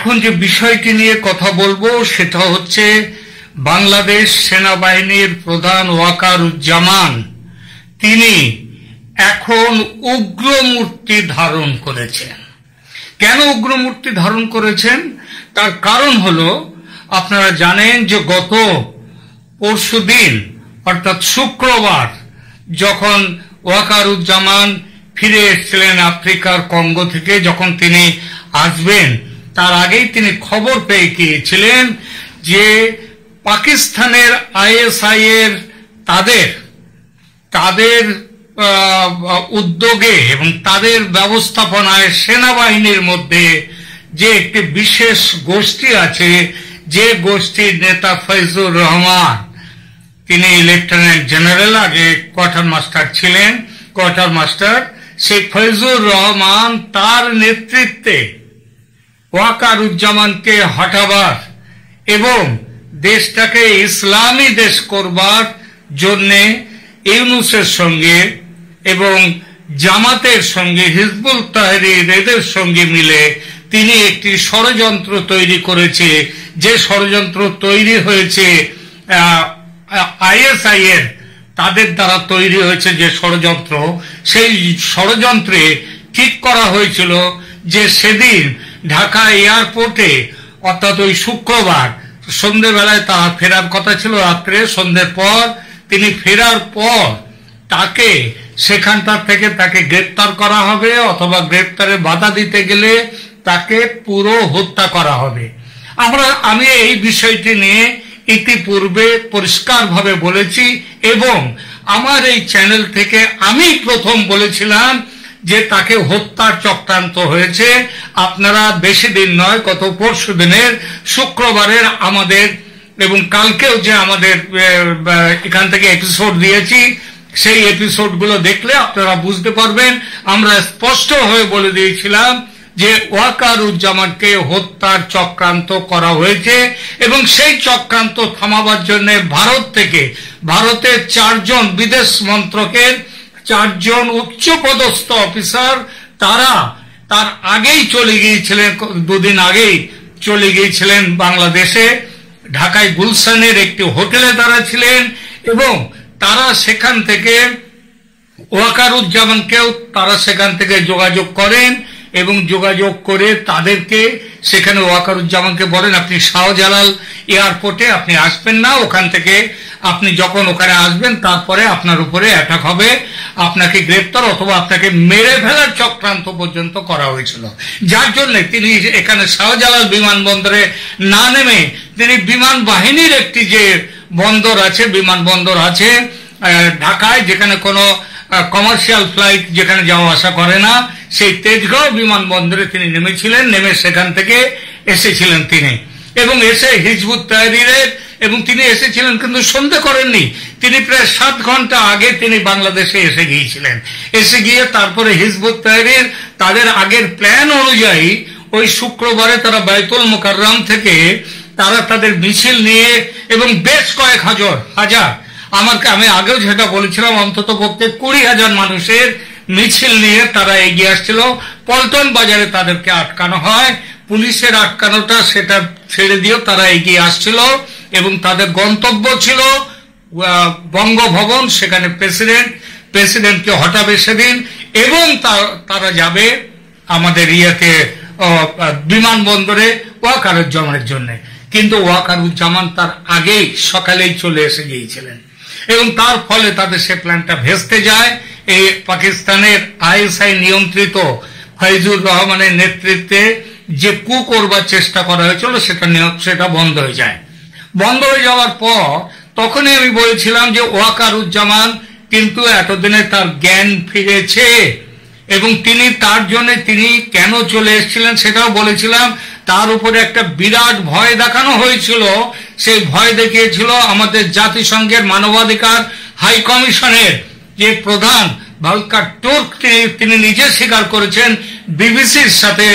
এখন যে বিষয়টি নিয়ে কথা বলবো সেটা হচ্ছে বাংলাদেশ সেনাবাহিনীর প্রধান ওয়াকারুজ্জামান তিনি এখন উগ্রমূর্তি ধারণ করেছেন। কেন উগ্রমূর্তি ধারণ করেছেন তার কারণ হলো, আপনারা জানেন যে গত পরশুদিন অর্থাৎ শুক্রবার যখন ওয়াকারুজ্জামান ফিরে এসেছিলেন আফ্রিকার কঙ্গো থেকে, যখন তিনি আসবেন তার আগেই তিনি খবর পেয়ে গিয়েছিলেন যে পাকিস্তানের আইএসআই এর তাদের উদ্যোগে এবং তাদের ব্যবস্থাপনায় সেনাবাহিনীর মধ্যে যে একটি বিশেষ গোষ্ঠী আছে, যে গোষ্ঠীর নেতা ফয়জুর রহমান, তিনি লেফটেন্যান্ট জেনারেল, আগে কোয়ার্টার মাস্টার ছিলেন, কোয়ার্টার মাস্টার, সেই ফয়জুর রহমান তার নেতৃত্বে ওয়াকারুজ্জামানকে হটাবার এবং দেশটাকে ইসলামী দেশ করবার জন্যে ইউনূসের সঙ্গে এবং জামাতের সঙ্গে, হিজবুল তাহরীর এদের সঙ্গে মিলে তিনি একটি ষড়যন্ত্র তৈরি করেছে। যে ষড়যন্ত্র তৈরি হয়েছে আইএসআই এর, তাদের দ্বারা তৈরি হয়েছে যে ষড়যন্ত্র, সেই ষড়যন্ত্রে ঠিক করা হয়েছিল যে সেদিন ঢাকা এয়ারপোর্টে অর্থাৎ ওই শুক্রবার সন্ধ্যেবেলায় তার ফেরার কথা ছিল, রাত্রে সন্ধ্যের পর তিনি ফেরার পর তাকে সেখানটার থেকে তাকে গ্রেপ্তার করা হবে, অথবা গ্রেপ্তারে বাধা দিতে গেলে তাকে পুরো হত্যা করা হবে। আমি এই বিষয়টি নিয়ে ইতিপূর্বে পরিষ্কারভাবে বলেছি এবং আমার এই চ্যানেল থেকে আমি প্রথম বলেছিলাম যে তাকে হত্যার চক্রান্ত হয়েছে। আপনারা বেশি দিন নয়, গত পরশু দিনের শুক্রবারের আমাদের এবং কালকেও যে আমাদের এখান থেকে এপিসোড দিয়েছি, সেই এপিসোডগুলো দেখলে আপনারা বুঝতে পারবেন। আমরা স্পষ্ট হয়ে বলে দিয়েছিলাম যে ওয়াকারুজ্জামানকে হত্যার চক্রান্ত করা হয়েছে এবং সেই চক্রান্ত থামাবার জন্য ভারতের 4 জন বিদেশ মন্ত্রকের 4 জন উচ্চপদস্থ অফিসার, তারা তার আগেই চলে গিয়েছিলেন, 2 দিন আগেই চলে গিয়েছিলেন বাংলাদেশে, ঢাকায় গুলশানের একটি হোটেলে তারা ছিলেন এবং তারা সেখান থেকে ওয়াকারুজ্জামানকেও তারা সেখান থেকে যোগাযোগ করেন এবং যোগাযোগ করে তাদেরকে সেখানে ওয়াকারুজ্জামানকে বলেন, আপনি শাহজালাল এয়ারপোর্টে আপনি আসবেন না, ওখান থেকে আপনি যখন ওখানে আসবেন তারপরে আপনার উপরে অ্যাটাক হবে, আপনাকে গ্রেপ্তার অথবা আপনাকে মেরে ফেলার চক্রান্ত পর্যন্ত করা হয়েছিল। যার জন্য তিনি এখানে শাহজালাল বিমানবন্দরে না নেমে তিনি বিমান বাহিনীর একটি যে বিমানবন্দর আছে ঢাকায়, যেখানে কোনো কমার্শিয়াল ফ্লাইট যেখানে যাওয়া আসা করে না, সেই তেজগাঁও বিমানবন্দরে তিনি নেমেছিলেন। নেমে সেখান থেকে এসেছিলেন তিনি এবং এসে হিজবুত তাহরীরের, এবং তিনি এসেছিলেন কিন্তু সন্ধ্যে করেননি, তিনি প্রায় 7 ঘন্টা আগে তিনি বাংলাদেশে এসে গিয়েছিলেন। এসে গিয়ে তারপরে হিজবুত তাহরীর তাদের আগের প্ল্যান অনুযায়ী ওই শুক্রবারে তারা বাইতুল মুকাররম থেকে তারা তাদের মিছিল নিয়ে এবং বেশ কয়েক হাজার আমি আগেও যেটা বলেছিলাম, অন্তত পক্ষে 20,000 মানুষের মিছিল নিয়ে তারা এগিয়ে আসছিল। পল্টন বাজারে তাদেরকে আটকানো হয়, পুলিশের আটকানোটা সেটা ছেড়ে দিয়েও তারা এগিয়ে আসছিল এবং তাদের গন্তব্য ছিল বঙ্গভবন, সেখানে প্রেসিডেন্টকে হটাবে সেদিন, এবং তারা যাবে আমাদের বিমানবন্দরে ওয়াকারুজ্জামানের জন্য। কিন্তু ওয়াকারুজ্জামান তার আগেই সকালেই চলে এসে গিয়েছিলেন এবং তার ফলে তাদের সে প্ল্যানটা ভেস্তে যায়। এই পাকিস্তানের আইএসআই নিয়ন্ত্রিত ফয়জুর রহমানের নেতৃত্বে যে কু করবার চেষ্টা করা হয়েছিল সেটা বন্ধ হয়ে যায়। বন্ধ হয়ে যাওয়ার পর তখনই আমি বলেছিলাম যে ওয়াকারুজ্জামান কিন্তু এতদিনে তার জ্ঞান ফিরেছে এবং তিনি তার জন্য তিনি কেন চলে এসেছিলেন সেটাও বলেছিলাম। তার উপরে একটা বিরাট ভয় দেখানো হয়েছিল, সেই ভয় দেখিয়েছিল আমাদের জাতিসংঘের মানবাধিকার হাই কমিশনের যে প্রধান ভলকার তুর্ক, তিনি নিজে স্বীকার করেছেন বিবিসির সাথে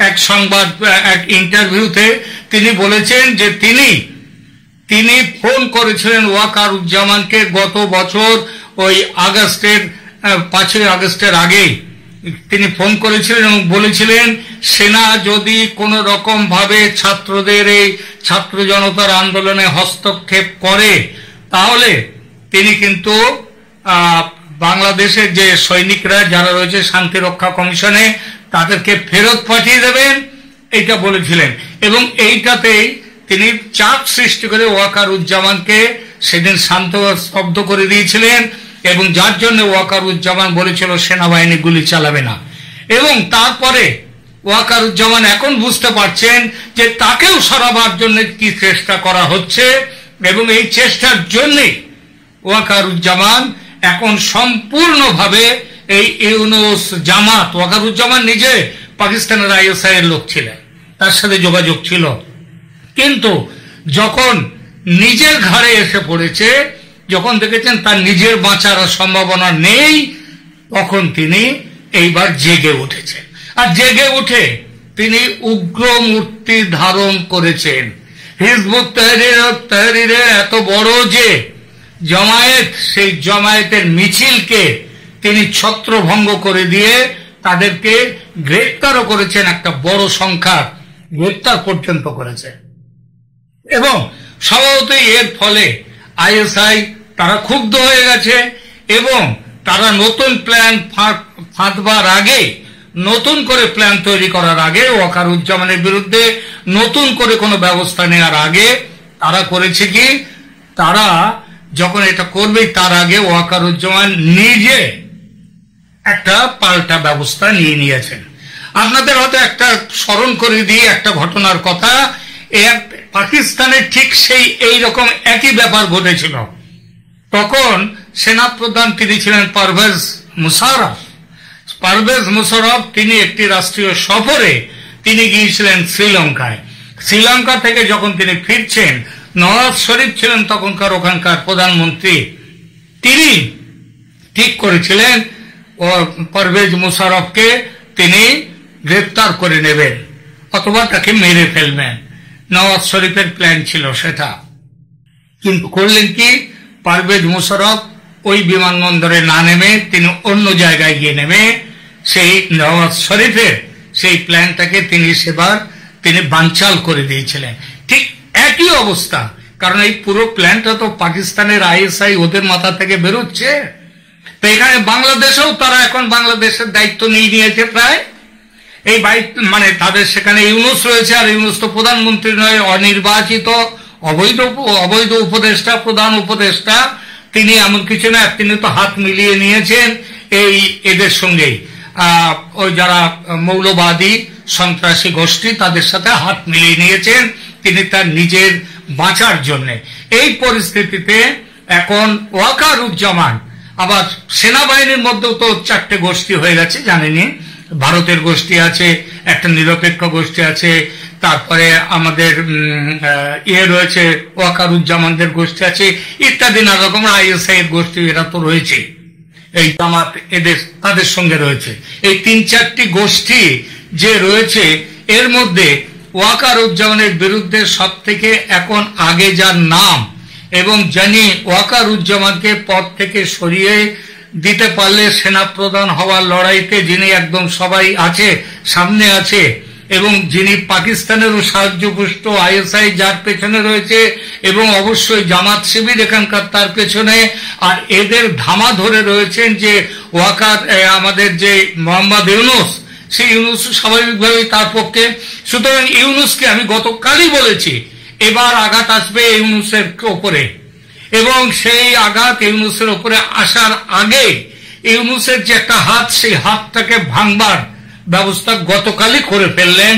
এক ইন্টারভিউতে, তিনি বলেছেন যে তিনি ফোন করেছিলেন ওয়াকারুজ্জামানকে গত বছর ওই 5ই আগস্টের আগেই, তিনি ফোন করেছিলেন এবং বলেছিলেন সেনা যদি কোনো রকম ভাবে ছাত্রদের এই ছাত্র জনতার আন্দোলনে হস্তক্ষেপ করে তাহলে তিনি কিন্তু বাংলাদেশের যে সৈনিকরা যারা রয়েছে শান্তিরক্ষা কমিশনে তাদেরকে ফেরত পাঠিয়ে দেবেন, এটা বলেছিলেন। এবং এইটাতেই তিনি চাপ সৃষ্টি করে ওয়াকারুজ্জামানকে সেদিন শান্ত স্তব্ধ করে দিয়েছিলেন, এবং যার জন্য ওয়াকারুজ্জামান বলেছিল সেনাবাহিনী গুলি চালাবে না। এবং তারপরে ওয়াকারুজ্জামান এখন বুঝতে পারছেন যে তাকেও সরাবার জন্য কি চেষ্টা করা হচ্ছে, এবং এই চেষ্টার জন্যই ওয়াকারুজ্জামান এখন সম্পূর্ণভাবে এই ইউনুস জামাত, ওয়াকারুজ্জামান নিজে পাকিস্তানের আইএসআই এর লোক ছিলেন, তার সাথে যোগাযোগ ছিল, কিন্তু যখন নিজের ঘাড়ে এসে পড়েছে, যখন দেখেছেন তার নিজের বাঁচার সম্ভাবনা নেই, তখন তিনি এইবার জেগে উঠেছেন। আর জেগে উঠে তিনি উগ্র মূর্তি ধারণ করেছেন। হিজবুত তাহরীরের এত বড় যে জামায়াত, সেই জামায়াতের মিছিলকে তিনি ছত্রভঙ্গ করে দিয়ে তাদেরকে গ্রেপ্তারও করেছেন, একটা বড় সংখ্যা গ্রেপ্তার পর্যন্ত করেছেন। এবং স্বভাবতই এর ফলে আইএসআই তারা ক্ষুব্ধ হয়ে গেছে, এবং তারা নতুন প্ল্যান ফাঁদবার আগে, নতুন করে প্ল্যান তৈরি করার আগে, ওয়াকারুজ্জামানের বিরুদ্ধে নতুন করে কোনো ব্যবস্থা নেওয়ার আগে তারা করেছে কি, তারা যখন এটা করবে তার আগে ওয়াকারুজ্জামান নিজে একটা পাল্টা ব্যবস্থা নিয়ে নিয়েছেন। আপনাদের হয়তো একটা স্মরণ করে দিয়ে একটা ঘটনার কথা, পাকিস্তানের ঠিক সেই এইরকম একই ব্যাপার ঘটেছিল। তখন সেনাপ্রধান তিনি ছিলেন পারভেজ মুশারফ। পারভেজ মুশারফ তিনি একটি রাষ্ট্রীয় সফরে তিনি গিয়েছিলেন শ্রীলঙ্কায়। শ্রীলঙ্কা থেকে যখন তিনি ফিরছেন, নওয়াজ শরীফ ছিলেন তখনকার ওখানকার প্রধানমন্ত্রী, তিনি ঠিক করেছিলেন ও পারভেজ মুশারফকে তিনি গ্রেফতার করে নেবেন অথবা তাকে মেরে ফেলবেন। নওয়াজ শরীফের প্ল্যান ছিল সেটা, কিন্তু করলেন কি, পারভেজ মুশারফ ওই বিমানবন্দরে না নেমে তিনি অন্য জায়গায় গিয়ে নেমে সেই নওয়াজ শরীফের সেই প্ল্যানটাকে তিনি বানচাল করে দিয়েছিলেন। ঠিক একই অবস্থা, কারণ এই পুরো প্ল্যানটা তো পাকিস্তানের আইএসআই ওদের মাথা থেকে বেরোচ্ছে। তো এখানে বাংলাদেশেও তারা এখন বাংলাদেশের দায়িত্ব নিয়ে নিয়েছে প্রায়। এই মানে তাদের সেখানে ইউনুস রয়েছে, আর ইউনুস তো প্রধানমন্ত্রী নয়, অনির্বাচিত অবৈধ উপদেষ্টা, প্রধান উপদেষ্টা তিনি। এমন কিছু না, তিনি তো হাত মিলিয়ে নিয়েছেন এদের সঙ্গেই, ওই যারা মৌলবাদী সন্ত্রাসী গোষ্ঠী তাদের সাথে হাত মিলিয়ে নিয়েছেন তিনি তার নিজের বাঁচার জন্য। এই পরিস্থিতিতে এখন ওয়াকারুজ্জামান, আবার সেনাবাহিনীর মধ্যেও তো 4টে গোষ্ঠী হয়ে গেছে জানেনি, ভারতের গোষ্ঠী আছে, একটা নিরপেক্ষ গোষ্ঠী আছে, তারপরে আমাদের রয়েছে ওয়াকারুজ্জামানদের গোষ্ঠী আছে, ইত্যাদি নানা রকম আইএসআই এর গোষ্ঠী এরা তো রয়েছে, এই জামাত তাদের সঙ্গে রয়েছে। এই 3-4টি গোষ্ঠী যে রয়েছে, এর মধ্যে ওয়াকারুজ্জামানের বিরুদ্ধে সব থেকে এখন আগে যার নাম, এবং জানি ওয়াকারুজ্জামানকে পদ থেকে সরিয়ে দিতে পারলে সেনাপ্রধান হওয়ার লড়াইতে যিনি একদম সবাই আছে, সামনে আছে, এবং যিনি পাকিস্তানেরও সাহায্যপুষ্ট আইএসআই যার পেছনে রয়েছে, এবং অবশ্যই জামাত শিবির এখানকার তার পেছনে, আর এদের ধামা ধরে রয়েছেন যে আমাদের যে মোহাম্মদ ইউনুস, সেই ইউনুস স্বাভাবিকভাবেই তার পক্ষে। সুতরাং ইউনুসকে আমি গতকালই বলেছি এবার আঘাত আসবে ইউনুসের ওপরে, এবং সেই আঘাত ইউনুসের ওপরে আসার আগে ইউনুসের যে একটা হাত, সেই হাতটাকে ভাঙবার ব্যবস্থা গতকালই করে ফেললেন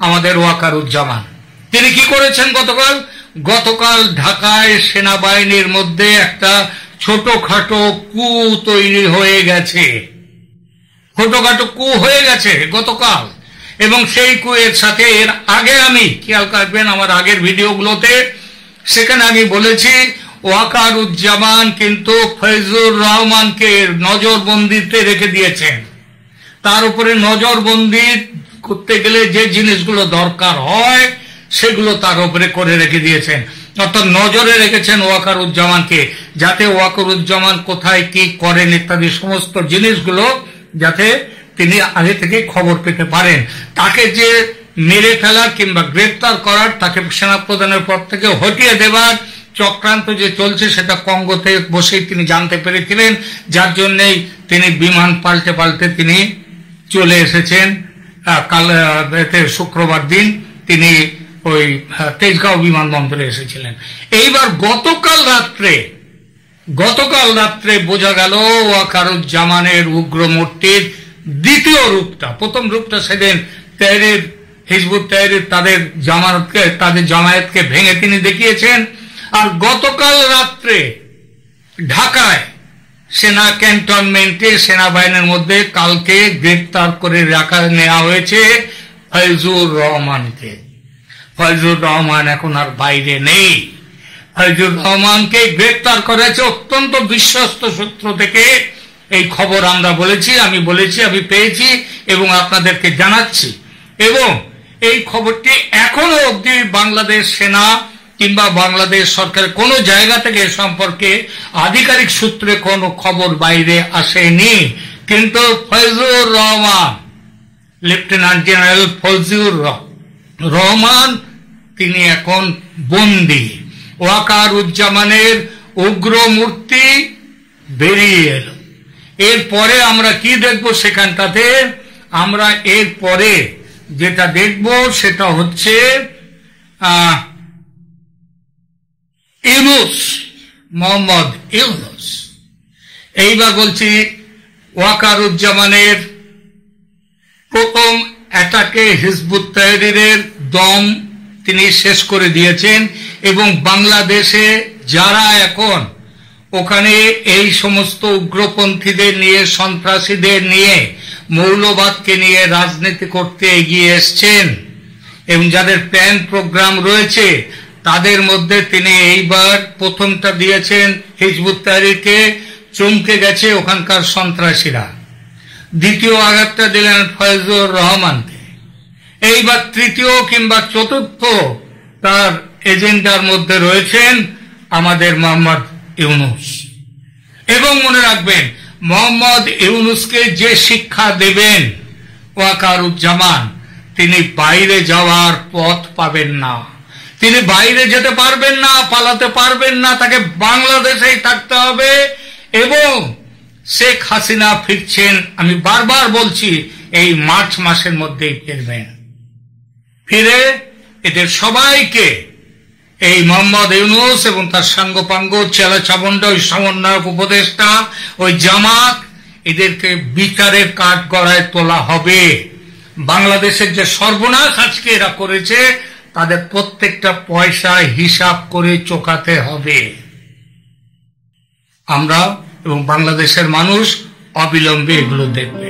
আমাদের ওয়াকারুজ্জামান। তিনি কি করেছেন গতকাল ঢাকায় সেনাবাহিনীর মধ্যে একটা ছোটখাটো কু তৈরি হয়ে গেছে, ছোটখাটো কু হয়ে গেছে গতকাল। এবং সেই কুয়ের সাথে এর আগে আমি খেয়াল রাখবেন আমার আগের ভিডিওগুলোতে, সেখানে আমি বলেছি ওয়াকারুজ্জামান কিন্তু ফয়জুর রহমানকে নজরবন্দিতে রেখে দিয়েছেন। তার উপরে নজরবন্দি করতে গেলে যে জিনিসগুলো দরকার হয় সেগুলো তার উপরে করে রেখে দিয়েছেন, অর্থাৎ নজরে রেখেছেন ওয়াকারুজ্জামানকে, যাতে ওয়াকারুজ্জামান কোথায় কি করেন ইত্যাদি সমস্ত জিনিসগুলো যাতে তিনি আগে থেকে খবর পেতে পারেন। তাকে যে মেরে ফেলা কিংবা গ্রেপ্তার করার, তাকে সেনাপ্রধানের পদ থেকে হটিয়ে দেবার চক্রান্ত যে চলছে সেটা কঙ্গোতে বসেই তিনি জানতে পেরেছিলেন, যার জন্যই তিনি বিমান পাল্টে পাল্টে তিনি চলে এসেছেন। কাল শুক্রবার দিন তিনি ওই তেজগাঁও বিমানবন্দরে এসেছিলেন। এইবার গতকাল রাত্রে বোঝা গেল ওয়াকারুজ্জামানের উগ্র মূর্তির দ্বিতীয় রূপটা। প্রথম রূপটা সেদিন হিজবুত তাহরির তাদের জামায়াতকে ভেঙে তিনি দেখিয়েছেন। আর গতকাল রাত্রে ঢাকায় সেনা ক্যান্টনমেন্টে সেনাবাহিনীর মধ্যে কালকে গ্রেপ্তার করে নেওয়া হয়েছে ফয়জুর রহমানকে। ফয়জুর রহমান এখন আর বাইরে নেই। ফয়জুর রহমানকে গ্রেপ্তার করেছে অত্যন্ত বিশ্বস্ত সূত্র থেকে। এই খবর আমি বলেছি, আমি পেয়েছি এবং আপনাদেরকে জানাচ্ছি। এবং এই খবরটি এখনো অবধি বাংলাদেশ সেনা কিংবা বাংলাদেশ সরকারের কোনো জায়গা থেকে সম্পর্কে আধিকারিক সূত্রে কোনো খবর বাইরে আসেনি। কিন্তু ফয়জুর রহমান, লেফটেন্যান্ট জেনারেল ফয়জুর রহমান, তিনি এখন বন্দী। ওয়াকারুজ্জামানের উগ্র মূর্তি বেরিয়ে এলো। এরপরে আমরা কি দেখব সেখানটাতে? আমরা এরপরে যেটা দেখব সেটা হচ্ছে ইউনূস, মোহাম্মদ ইউনূস। এইবার বলছি, ওয়াকারুজ্জামানের প্রথম অ্যাটাকে হিজবুত তাহরিরের দম তিনি শেষ করে দিয়েছেন এবং বাংলাদেশে যারা এখন ওখানে এই সমস্ত উগ্রপন্থীদের নিয়ে, সন্ত্রাসীদের নিয়ে, মৌলবাদকে নিয়ে রাজনীতি করতে এগিয়ে এসছেন এবং যাদের প্ল্যান প্রোগ্রাম রয়েছে, তাদের মধ্যে তিনি এইবার প্রথমটা দিয়েছেন হিজবুত তাহরিরকে, চমকে গেছে ওখানকার সন্ত্রাসীরা। দ্বিতীয় আঘাতটা দিলেন ফয়জুর রহমানকে। এইবার তৃতীয় কিংবা চতুর্থ তার এজেন্ডার মধ্যে রয়েছেন আমাদের মোহাম্মদ ইউনূস। এবং মনে রাখবেন, মোহাম্মদ ইউনূসকে যে শিক্ষা দেবেন ওয়াকারুজ্জামান, তিনি বাইরে যাওয়ার পথ পাবেন না, তিনি বাইরে যেতে পারবেন না, পালাতে পারবেন না, তাকে বাংলাদেশেই থাকতে হবে। এবং শেখ হাসিনা ফিরছেন, আমি বারবার বলছি, এই মার্চ মাসের মধ্যেই ফিরবেন। ফিরে এদের সবাইকে, এই মোহাম্মদ ইউনূস এবং তার সাঙ্গপাঙ্গ চেলা চামুন্ডা, ওই সমন্বয়ক উপদেষ্টা, ওই জামাত, এদেরকে বিচারের কাঠগড়ায় তোলা হবে। বাংলাদেশের যে সর্বনাশ আজকে এরা করেছে, তাদের প্রত্যেকটা পয়সা হিসাব করে চোকাতে হবে। আমরা এবং বাংলাদেশের মানুষ অবিলম্বে এগুলো দেখবে।